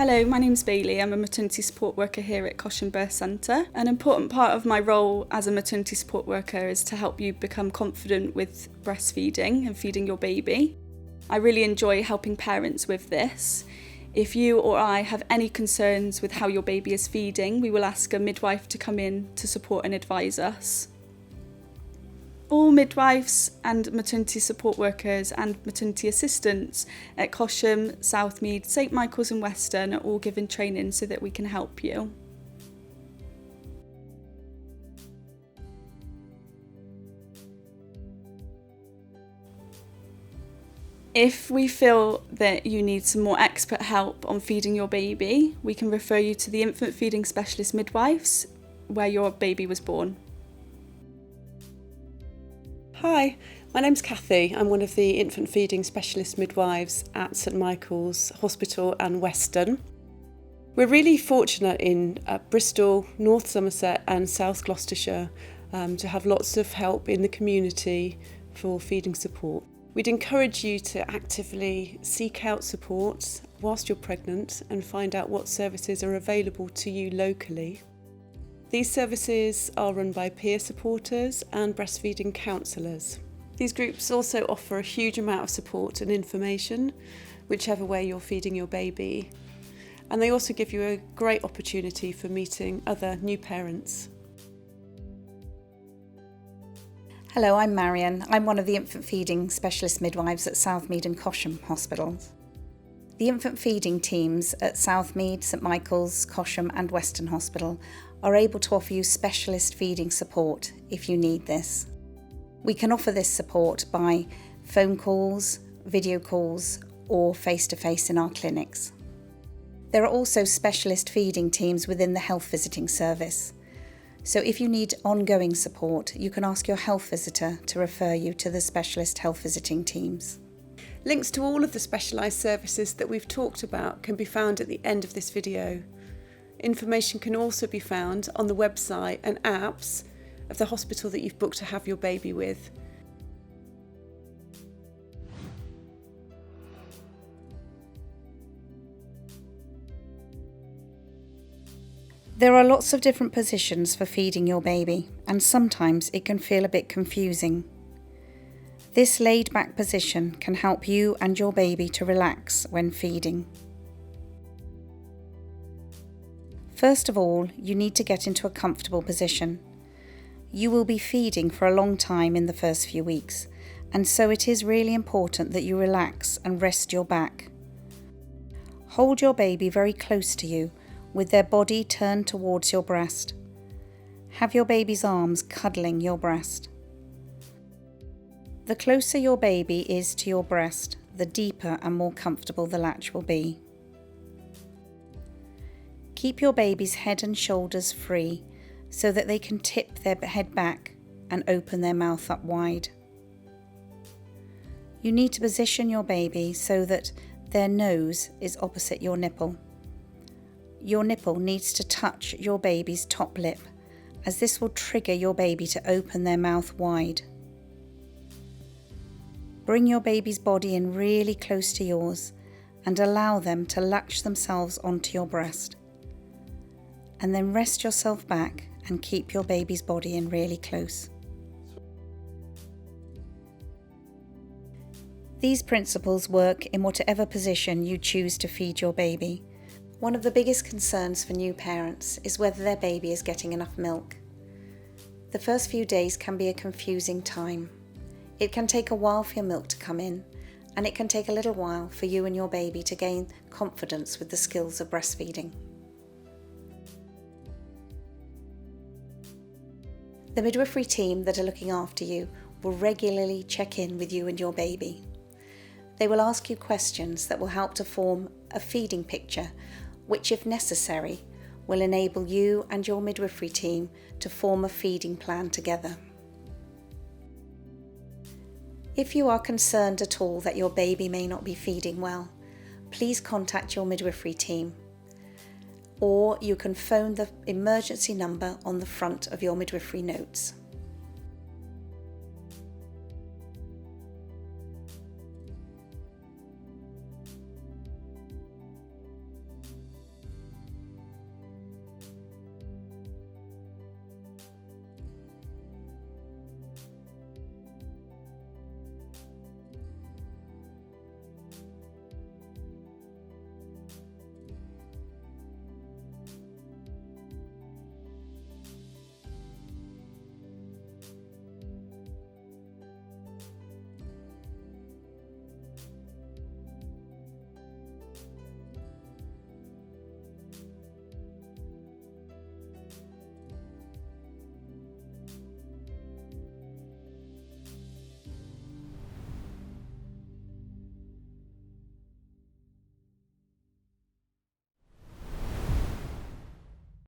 Hello, my name's Bailey. I'm a maternity support worker here at Cosham Birth Centre. An important part of my role as a maternity support worker is to help you become confident with breastfeeding and feeding your baby. I really enjoy helping parents with this. If you or I have any concerns with how your baby is feeding, we will ask a midwife to come in to support and advise us. All midwives and maternity support workers and maternity assistants at Cosham, Southmead, St Michael's and Weston are all given training so that we can help you. If we feel that you need some more expert help on feeding your baby, we can refer you to the infant feeding specialist midwives where your baby was born. Hi, my name's Kathy. I'm one of the infant feeding specialist midwives at St Michael's Hospital and Weston. We're really fortunate in Bristol, North Somerset and South Gloucestershire to have lots of help in the community for feeding support. We'd encourage you to actively seek out support whilst you're pregnant and find out what services are available to you locally. These services are run by peer supporters and breastfeeding counsellors. These groups also offer a huge amount of support and information, whichever way you're feeding your baby. And they also give you a great opportunity for meeting other new parents. Hello, I'm Marion. I'm one of the infant feeding specialist midwives at Southmead and Cosham hospitals. The infant feeding teams at Southmead, St Michael's, Cosham and Weston Hospital are able to offer you specialist feeding support if you need this. We can offer this support by phone calls, video calls or face-to-face in our clinics. There are also specialist feeding teams within the health visiting service. So if you need ongoing support, you can ask your health visitor to refer you to the specialist health visiting teams. Links to all of the specialised services that we've talked about can be found at the end of this video. Information can also be found on the website and apps of the hospital that you've booked to have your baby with. There are lots of different positions for feeding your baby, and sometimes it can feel a bit confusing. This laid back position can help you and your baby to relax when feeding. First of all, you need to get into a comfortable position. You will be feeding for a long time in the first few weeks, and so it is really important that you relax and rest your back. Hold your baby very close to you, with their body turned towards your breast. Have your baby's arms cuddling your breast. The closer your baby is to your breast, the deeper and more comfortable the latch will be. Keep your baby's head and shoulders free so that they can tip their head back and open their mouth up wide. You need to position your baby so that their nose is opposite your nipple. Your nipple needs to touch your baby's top lip, as this will trigger your baby to open their mouth wide. Bring your baby's body in really close to yours and allow them to latch themselves onto your breast. And then rest yourself back and keep your baby's body in really close. These principles work in whatever position you choose to feed your baby. One of the biggest concerns for new parents is whether their baby is getting enough milk. The first few days can be a confusing time. It can take a while for your milk to come in, and it can take a little while for you and your baby to gain confidence with the skills of breastfeeding. The midwifery team that are looking after you will regularly check in with you and your baby. They will ask you questions that will help to form a feeding picture, which, if necessary, will enable you and your midwifery team to form a feeding plan together. If you are concerned at all that your baby may not be feeding well, please contact your midwifery team, or you can phone the emergency number on the front of your midwifery notes.